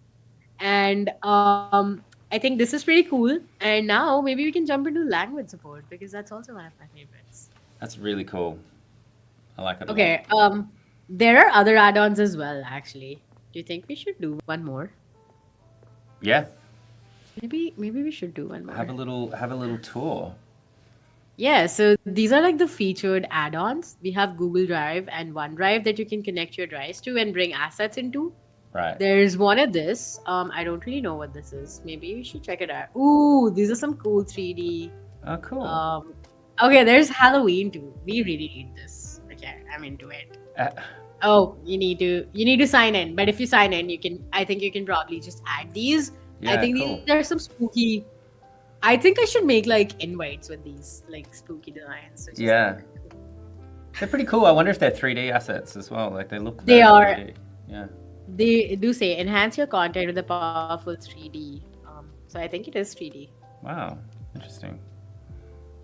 And I think this is pretty cool. And now maybe we can jump into language support because that's also one of my favorites. That's really cool. I like it a lot. Okay. There are other add-ons as well, actually. Do you think we should do one more? Yeah. Maybe we should do one more. Have a little tour. Yeah, so these are like the featured add-ons. We have Google Drive and OneDrive that you can connect your drives to and bring assets into. Right. There's one of this. I don't really know what this is. Maybe we should check it out. Ooh, these are some cool 3D. Oh, cool. Okay, there's Halloween too. We really need this. Okay, I'm into it. Oh, you need to sign in. But if you sign in, I think you can probably just add these. Yeah, I think cool. these are some spooky. I think I should make like invites with these like spooky designs. So Yeah. They're pretty cool. I wonder if they're 3D assets as well. Like they look. They very are. 3D. Yeah. They do say enhance your content with a powerful 3D. So I think it is 3D. Wow. Interesting.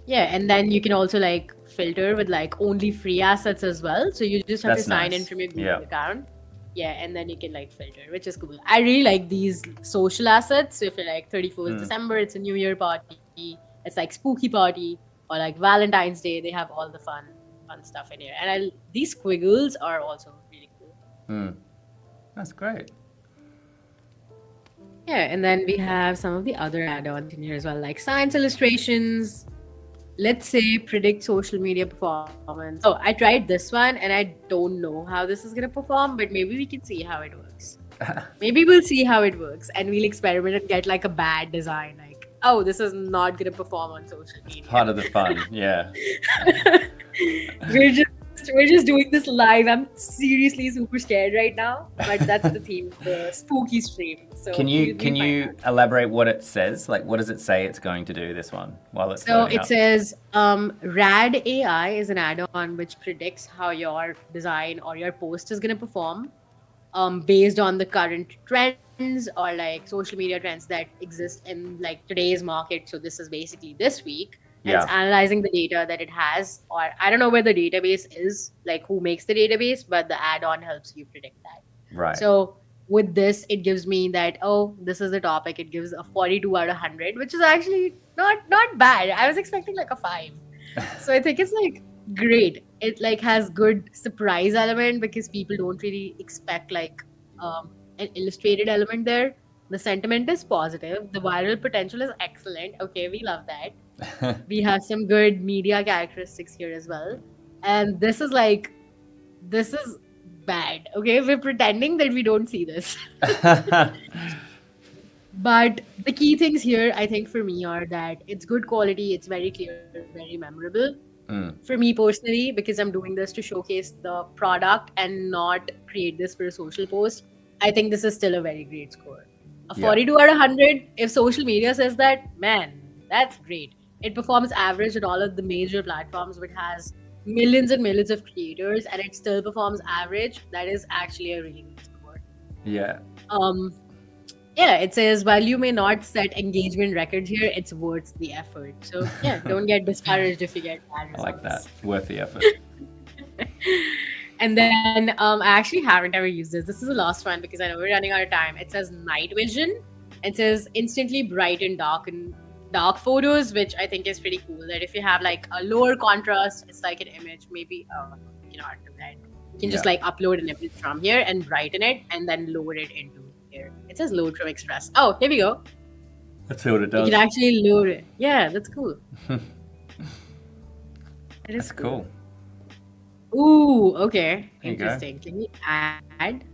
Yeah, and then you can also like filter with like only free assets as well. So you just have That's to sign in nice. from your Google Yeah. account. Yeah, and then you can like filter, which is cool. I really like these social assets. So if you're like 31st December, it's a New Year party. It's like spooky party or like Valentine's Day. They have all the fun stuff in here. And these squiggles are also really cool. That's great. Yeah, and then we have some of the other add-ons in here as well, like science illustrations. Let's say predict social media performance. Oh, I tried this one and I don't know how this is going to perform, but maybe we can see how it works. Maybe we'll see how it works and we'll experiment and get like a bad design. Like, oh, this is not going to perform on social media. Part of the fun. Yeah. We're just doing this live. I'm seriously super scared right now, but that's the theme, the spooky stream. So Can you elaborate what it says? Like, what does it say it's going to do this one while it's So loading it up? says RAD AI is an add-on which predicts how your design or your post is going to perform based on the current trends or like social media trends that exist in like today's market. So this is basically this week. And it's analyzing the data that it has, or I don't know where the database is, like who makes the database, but the add-on helps you predict that. Right. So with this, it gives me that, oh, this is the topic. It gives a 42 out of 100, which is actually not bad. I was expecting like a 5. So I think it's like great. It like has good surprise element because people don't really expect like an illustrated element there. The sentiment is positive. The viral potential is excellent. Okay, we love that. We have some good media characteristics here as well. And this is bad. Okay, we're pretending that we don't see this. But the key things here, I think for me, are that it's good quality, it's very clear, very memorable. For me personally, because I'm doing this to showcase the product and not create this for a social post, I think this is still a very great score. A 42 out of 100, if social media says that, man, that's great. It performs average on all of the major platforms, which has millions and millions of creators, and it still performs average. That is actually a really good score. Yeah. Yeah, it says, while you may not set engagement records here, it's worth the effort. So yeah, don't get discouraged if you get bad results. I like that. Worth the effort. And then I actually haven't ever used this. This is the last one because I know we're running out of time. It says night vision. It says instantly brighten dark photos, which I think is pretty cool. That if you have like a lower contrast, it's like an image, maybe you cannot do that. You can just like upload an image from here and brighten it and then load it into here. It says load from Express. Oh, here we go. Let's see what it does. You can actually load it. Yeah, that's cool. That's cool. Ooh, okay. There you go. Interesting. Can we add?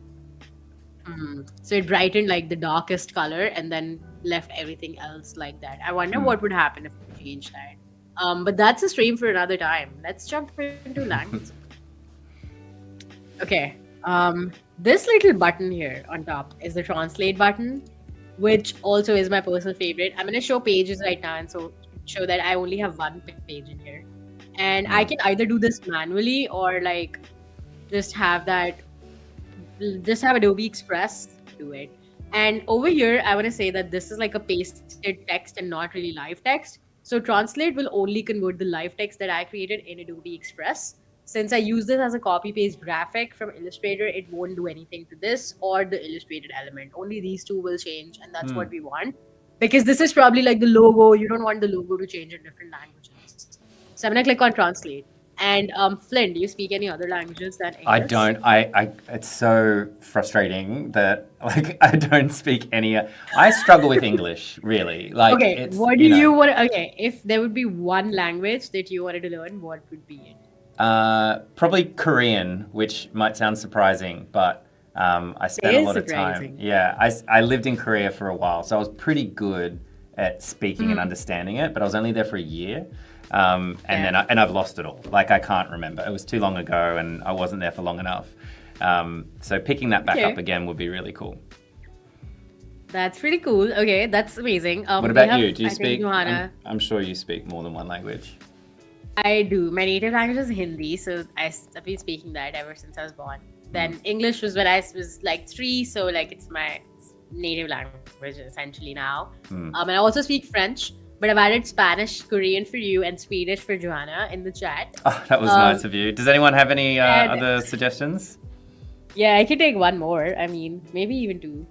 So it brightened like the darkest color and then left everything else like that. I wonder what would happen if we change that. But that's a stream for another time. Let's jump into language. Okay. This little button here on top is the translate button. which also is my personal favorite. I'm gonna show pages right now and so show that I only have one page in here. And I can either do this manually or like just have that just have Adobe Express do it. And over here, I want to say that this is like a pasted text and not really live text. So Translate will only convert the live text that I created in Adobe Express. Since I use this as a copy paste graphic from Illustrator, it won't do anything to this or the illustrated element. Only these two will change, and that's what we want. Because this is probably like the logo. You don't want the logo to change in different languages. So I'm gonna click on Translate. And Flynn, do you speak any other languages than English? I don't. I it's so frustrating that like I don't speak any. I struggle with English really. Like, Okay, it's, what do you want? Okay, if there would be one language that you wanted to learn, what would be it? Probably Korean, which might sound surprising, but I spent It a is lot of time. surprising. Yeah, I lived in Korea for a while, so I was pretty good at speaking and understanding it. But I was only there for a year. And then I've lost it all. Like, I can't remember. It was too long ago, and I wasn't there for long enough. So picking that back up again would be really cool. That's pretty cool. Okay, that's amazing. What about you? Do you I think speak? Johanna, I'm sure you speak more than one language. I do. My native language is Hindi, so I've been speaking that ever since I was born. Then English was when I was like 3, so like it's my native language essentially now. And I also speak French. But I've added Spanish, Korean for you, and Swedish for Johanna in the chat. Oh, that was nice of you. Does anyone have any other suggestions? Yeah, I can take one more. I mean, maybe even 2.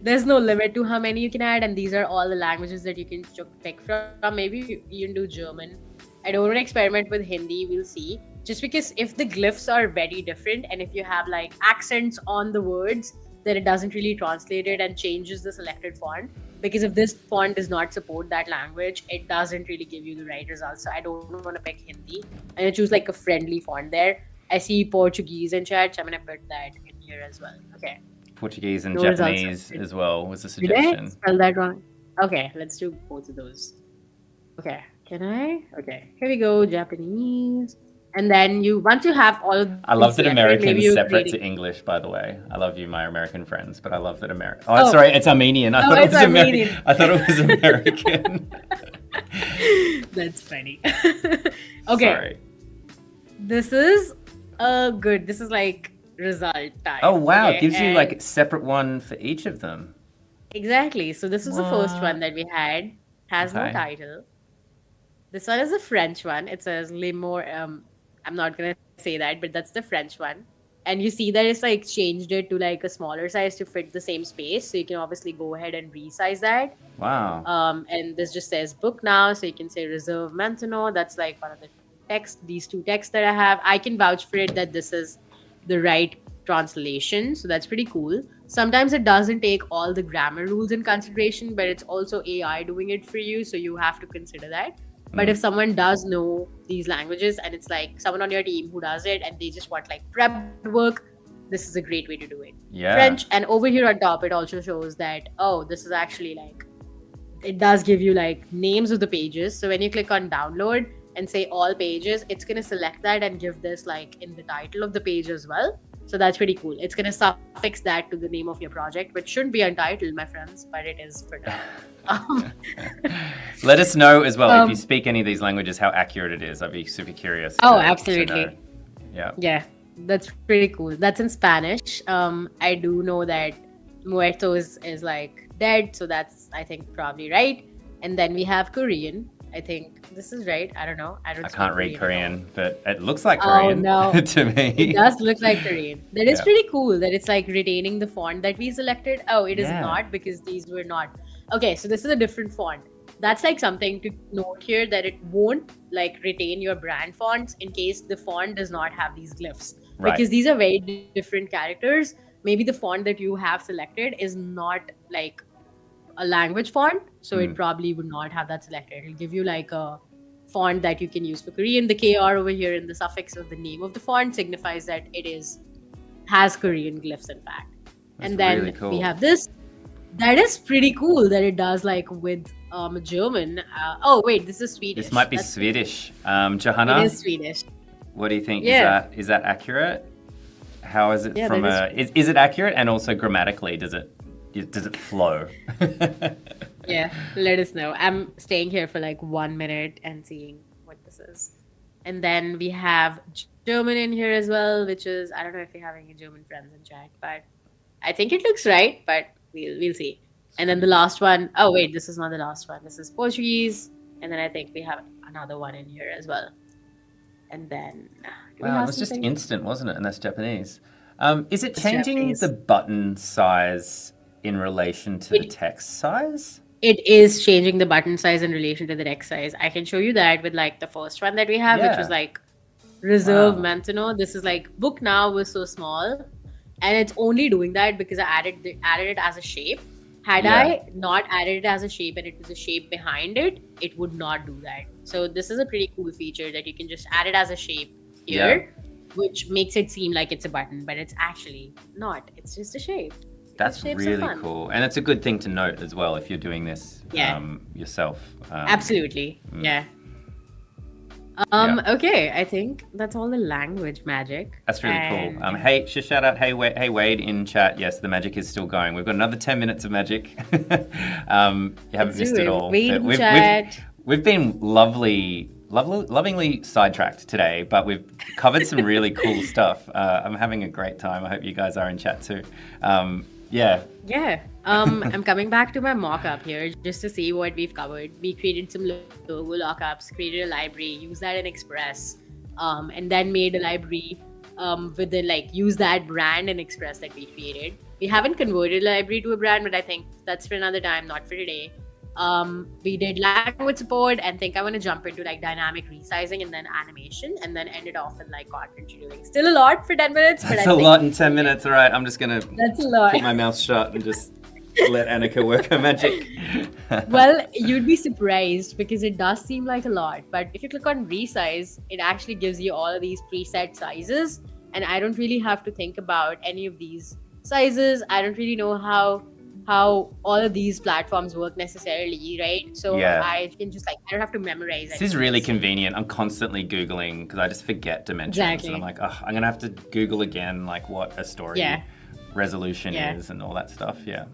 There's no limit to how many you can add, and these are all the languages that you can pick from. Maybe you can do German. I don't want to experiment with Hindi. We'll see. Just because if the glyphs are very different, and if you have like accents on the words, then it doesn't really translate it and changes the selected font. Because if this font does not support that language, it doesn't really give you the right results. So I don't want to pick Hindi. I'm going to choose like a friendly font there. I see Portuguese in chat, so I'm going to put that in here as well. Okay. Portuguese and Japanese as well was a suggestion. Did I spell that wrong? Okay, let's do both of those. Okay, can I? Okay, here we go, Japanese. And then once you have all of I love that American's separate creating... to English, by the way. I love you, my American friends, but I love that American. Oh, sorry, it's Armenian. I thought it was American. I thought it was American. That's funny. Okay. Sorry. This is good. This is like result type. Oh wow, okay? It gives you like a separate one for each of them. Exactly. So this was the first one that we had. Has no title. This one is a French one. It says Le Mort. I'm not gonna say that, but that's the French one. And you see that it's like changed it to like a smaller size to fit the same space. So you can obviously go ahead and resize that. Wow. And this just says book now. So you can say reserve maintenant. That's like one of the text, these 2 texts that I have. I can vouch for it that this is the right translation. So that's pretty cool. Sometimes it doesn't take all the grammar rules in consideration, but it's also AI doing it for you. So you have to consider that. But if someone does know these languages and it's like someone on your team who does it and they just want like prep work, this is a great way to do it. Yeah. French, and over here on top, it also shows that, oh, this is actually like, it does give you like names of the pages. So when you click on download and say all pages, it's going to select that and give this like in the title of the page as well. So that's pretty cool. It's going to suffix that to the name of your project, which shouldn't be untitled, my friends, but it is for now. Let us know as well if you speak any of these languages, how accurate it is. I'd be super curious. Absolutely. Yeah, that's pretty cool. That's in Spanish. I do know that muerto is like dead, so that's I think probably right. And then we have Korean. I think this is right. I don't know. I can't read Korean, but it looks like Korean to me. It does look like Korean. That is pretty cool that it's like retaining the font that we selected. Oh, it is not, because these were not. Okay, so this is a different font. That's like something to note here, that it won't like retain your brand fonts in case the font does not have these glyphs. Right. Because these are very different characters. Maybe the font that you have selected is not like a language font, so it probably would not have that selected. It'll give you like a font that you can use for Korean. The KR over here in the suffix of the name of the font signifies that it has Korean glyphs, in fact. That's and then really cool. We have this. That is pretty cool that it does like with German. Oh wait, this is Swedish. This might be Swedish. Johanna? It is Swedish. What do you think? Is that accurate? How is it from a... Is it accurate, and also grammatically, does it does it flow? Yeah, let us know. I'm staying here for like 1 minute and seeing what this is. And then we have German in here as well, which is, I don't know if we have any German friends in chat, but I think it looks right, but we'll see. And then the Sweet. last one, oh wait, this is not the last one. This is Portuguese. And then I think we have another one in here as well. And then do we Wow, it have was just something? instant, wasn't it? And that's Japanese. Is it It's changing Japanese. the button size in relation to the It text size? it is changing the button size in relation to the text size. I can show you that with like the first one that we have, which was Yeah. like reserve Wow. maintenance. This is like book now was so small, and it's only doing that because I added it as a shape. Had Yeah. I not added it as a shape and it was a shape behind it, it would not do that. So this is a pretty cool feature that you can just add it as a shape here, which makes it seem like it's a button, but it's actually not. It's just a shape. That's Shapes are really fun. cool. And it's a good thing to note as well if you're doing this Yeah. yourself. Absolutely. Yeah. Okay, I think that's all the language magic. That's really And- cool. Hey, shout out, hey Wade in chat. Yes, the magic is still going. We've got another 10 minutes of magic. You haven't Let's missed do it it. all. Wade But in chat. we've been lovingly sidetracked today, but we've covered some really cool stuff. I'm having a great time. I hope you guys are in chat too. Yeah. Yeah. I'm coming back to my mock-up here just to see what we've covered. We created some logo lockups, created a library, used that in Express, and then made a library with the use that brand in Express that we created. We haven't converted a library to a brand, but I think that's for another time, not for today. We did language support and think I want to jump into dynamic resizing and then animation and then end it off in content scheduling. Still a lot for 10 minutes, but That's I a think lot in 10 minutes. All right, I'm just going to that's a lot. keep my mouth shut and just let Annika work her magic. Well, you'd be surprised because it does seem like a lot, but if you click on resize, it actually gives you all of these preset sizes, and I don't really have to think about any of these sizes. I don't really know how all of these platforms work necessarily, right? So Yeah. I can just I don't have to memorize This is really anything. convenient. I'm constantly Googling because I just forget dimensions. Exactly. And I'm like, oh, I'm going to have to Google again, what a story Yeah. resolution Yeah. is and all that stuff. Yeah.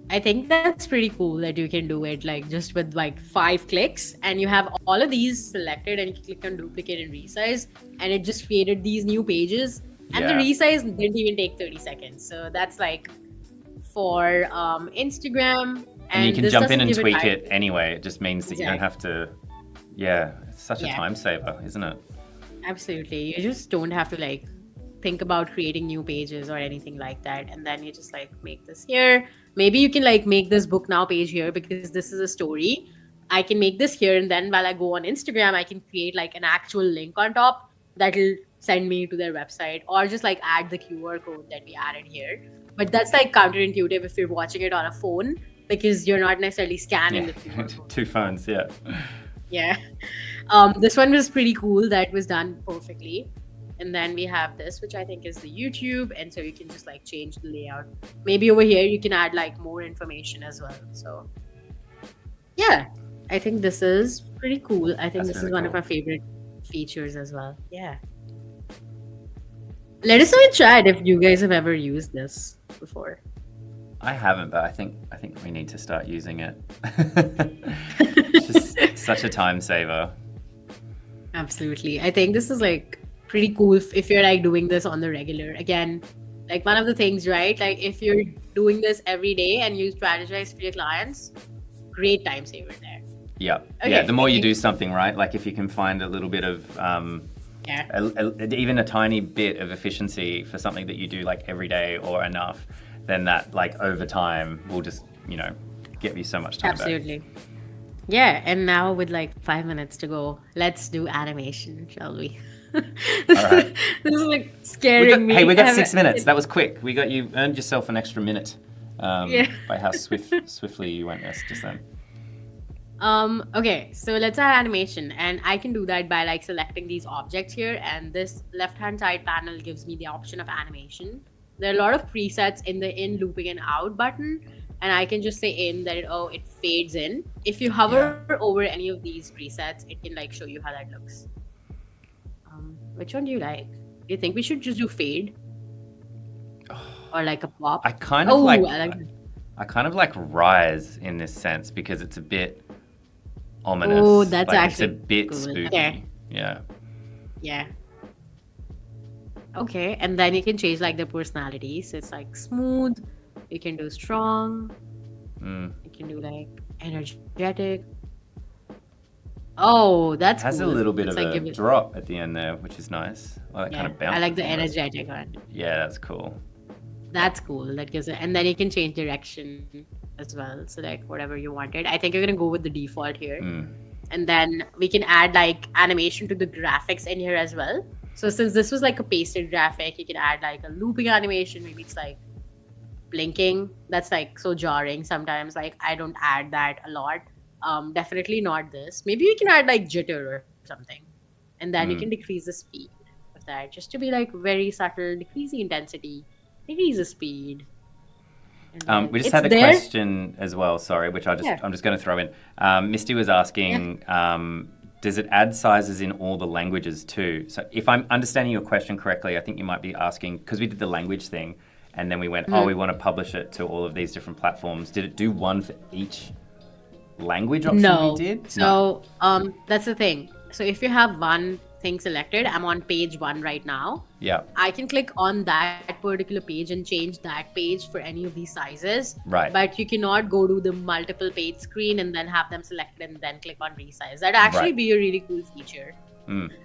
I think that's pretty cool that you can do it just with 5 clicks and you have all of these selected and you click on duplicate and resize and it just created these new pages and the Yeah. resize didn't even take 30 seconds. So that's for Instagram And you can this jump in doesn't and give tweak time. it anyway. It just means that you don't have to. Yeah. It's such a Yeah. time saver, isn't it? Absolutely. You just don't have to think about creating new pages or anything like that. And then you just make this here. Maybe you can make this book now page here because this is a story. I can make this here and then while I go on Instagram, I can create an actual link on top that'll send me to their website or just add the QR code that we added here. But that's counterintuitive if you're watching it on a phone because you're not necessarily scanning the QR code. 2 phones, yeah. Yeah. This one was pretty cool. That was done perfectly. And then we have this, which I think is the YouTube. And so you can just change the layout. Maybe over here you can add more information as well. So yeah, I think this is pretty cool. I think That's this is really one of cool. my favorite features as well. Yeah. Let us know in chat if you guys have ever used this before. I haven't, but I think we need to start using it. It's just such a time saver. Absolutely. I think this is pretty cool if you're doing this on the regular. Again, one of the things, right? If you're doing this every day and you strategize for your clients, great time saver there. Yeah. Okay, Yeah. The more I you think- do something, right? If you can find a little bit of, even a tiny bit of efficiency for something that you do every day or enough, then that over time will just, get you so much time back. Absolutely. Yeah, and now with 5 minutes to go, let's do animation, shall we? This All right. is scaring me. Hey, we I got haven't- 6 minutes. That was quick. You earned yourself an extra minute by how swiftly you went just then. Okay, so let's add animation, and I can do that by selecting these objects here, and this left-hand side panel gives me the option of animation. There are a lot of presets in the in, looping, and out button, and I can just say in that it fades in. If you hover over any of these presets, it can show you how that looks. Which one do you like? Do you think we should just do fade? or like a pop. I kind of I like that. I kind of like Rise in this sense because it's a bit ominous. Oh, that's like it's a actually bit cool. spooky. Okay. Yeah. Yeah. Okay, and then you can change like the personality. So it's like smooth. You can do strong. Mm. You can do like energetic. Oh, that's It has cool. a little bit It's of like a give it. drop at the end there, which is nice. Like that Yeah, kind of bounce. I like the energetic one. Yeah, that's cool. That's cool. That gives it, and then you can change direction as well. So like whatever you wanted. I think you're gonna go with the default here, Mm. and then we can add like animation to the graphics in here as well. So since this was like a pasted graphic, you can add like a looping animation. Maybe it's like blinking. That's like so jarring sometimes. Like I don't add that a lot. Definitely not this. Maybe you can add like jitter or something, and then you can decrease the speed of that just to be like very subtle. Decrease the intensity, decrease the speed. And We just it's had a there. question as well, sorry, which I'm just going to throw in. Misty was asking, does it add sizes in all the languages too? So if I'm understanding your question correctly, I think you might be asking, because we did the language thing, and then we went, we want to publish it to all of these different platforms. Did it do one for each language option No. we did? So that's the thing. So if you have one thing selected, I'm on page 1 right now. Yeah. I can click on that particular page and change that page for any of these sizes. Right. But you cannot go to the multiple page screen and then have them selected and then click on resize. That'd actually be a really cool feature.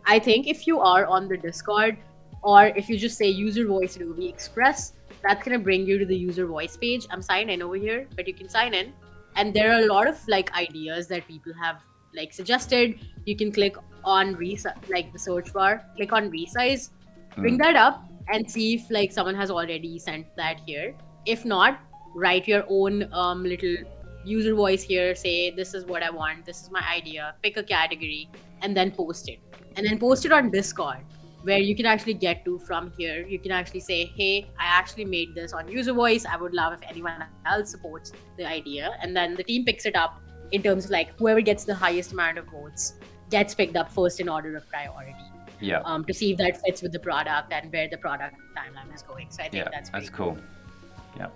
I think if you are on the Discord, or if you just say user voice Adobe Express, that's gonna bring you to the user voice page. I'm signed in over here, but you can sign in. And there are a lot of like ideas that people have like suggested. You can click on like the search bar, click on resize, bring that up and see if like someone has already sent that here. If not, write your own little user voice here, say this is what I want, this is my idea, pick a category and then post it. And then post it on Discord, where you can actually get to from here. You can actually say, hey, I actually made this on user voice. I would love if anyone else supports the idea. And then the team picks it up in terms of like whoever gets the highest amount of votes gets picked up first in order of priority. Yeah. To see if that fits with the product and where the product timeline is going. So I think that's cool. Yeah.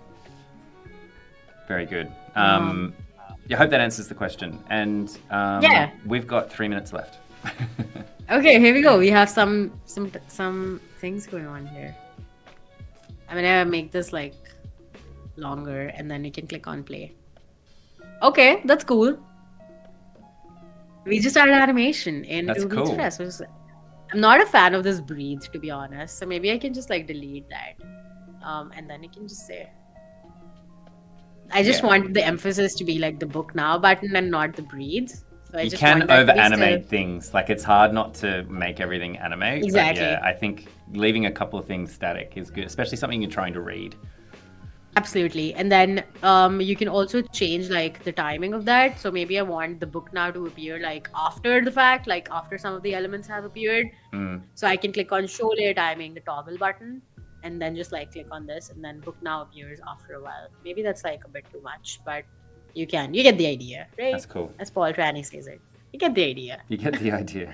Very good. I hope that answers the question. And we've got 3 minutes left. Okay, here we go. We have some things going on here. I'm gonna make this like longer and then you can click on play. Okay, that's cool. We just added animation in Adobe Express. I'm not a fan of this breathe, to be honest. So maybe I can just like delete that. And then you can just say, I just want the emphasis to be like the book now button and not the breathe. So you can over animate things. Like it's hard not to make everything animate. Exactly. But yeah, I think leaving a couple of things static is good, especially something you're trying to read. Absolutely. And then you can also change like the timing of that. So maybe I want the book now to appear like after the fact, like after some of the elements have appeared. So I can click on show layer timing, the toggle button, and then just like click on this and then book now appears after a while. Maybe that's like a bit too much, but you get the idea, right? That's cool. As Paul Trani says it. You get the idea. You get the idea.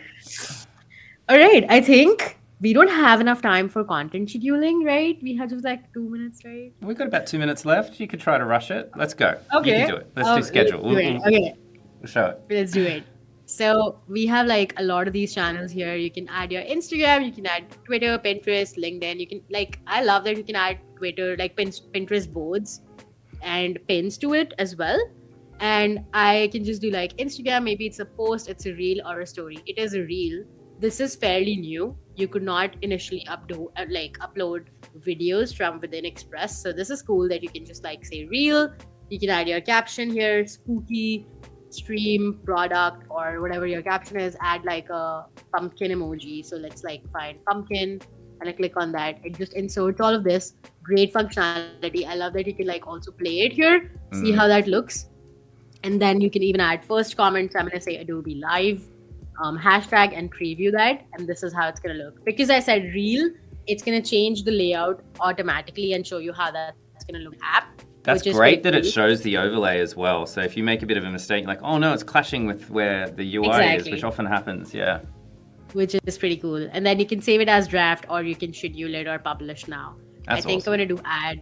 All right. I think we don't have enough time for content scheduling, right? We have just like 2 minutes, right? We've got about 2 minutes left. You could try to rush it. Let's go. Okay. You can do it. Let's do schedule. Okay. We'll show it. Let's do it. So we have like a lot of these channels here. You can add your Instagram, you can add Twitter, Pinterest, LinkedIn. You can I love that you can add Twitter, like Pinterest boards and pins to it as well. And I can just do like Instagram, maybe it's a post, it's a reel or a story. It is a reel. This is fairly new. You could not initially upload videos from within Express. So this is cool that you can just like say reel. You can add your caption here, spooky, stream, product, or whatever your caption is. Add like a pumpkin emoji. So let's like find pumpkin and I click on that. It just inserts all of this. Great functionality. I love that you can like also play it here, see how that looks. And then you can even add first comments. I'm going to say Adobe Live, hashtag and preview that. And this is how it's going to look. Because I said reel, it's going to change the layout automatically and show you how that's going to look app. That's great that it shows the overlay as well. So if you make a bit of a mistake, like, oh no, it's clashing with where the UI is, which often happens. Which is pretty cool. And then you can save it as draft or you can schedule it or publish now. That's I think awesome. I'm gonna do add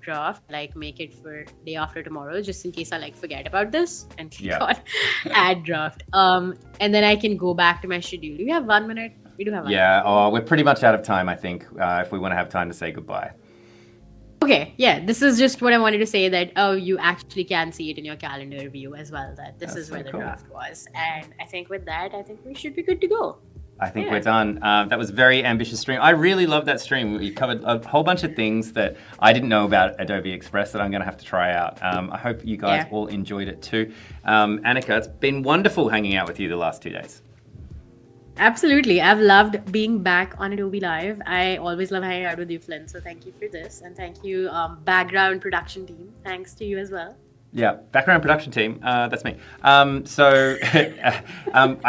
draft, like make it for day after tomorrow, just in case I like forget about this and click Yeah. on add draft. And then I can go back to my schedule. Do we have 1 minute? We do have 1 minute. Yeah, we're pretty much out of time, I think, if we want to have time to say goodbye. Okay, yeah, this is just what I wanted to say, that you actually can see it in your calendar view as well, that this That's is where so the cool. draft was. And I think with that, I think we should be good to go. I think Yeah. we're done. That was a very ambitious stream. I really love that stream. We covered a whole bunch of things that I didn't know about Adobe Express that I'm going to have to try out. I hope you guys Yeah. all enjoyed it too. Annika, it's been wonderful hanging out with you the last 2 days. Absolutely. I've loved being back on Adobe Live. I always love hanging out with you, Flynn. So thank you for this. And thank you, background production team. Thanks to you as well. Yeah, background production team. That's me. I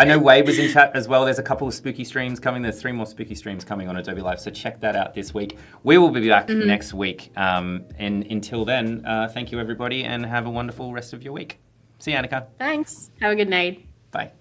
know Wade was in chat as well. There's a couple of spooky streams coming. There's 3 more spooky streams coming on Adobe Live. So check that out this week. We will be back next week. And until then, thank you everybody and have a wonderful rest of your week. See you, Annika. Thanks. Have a good night. Bye.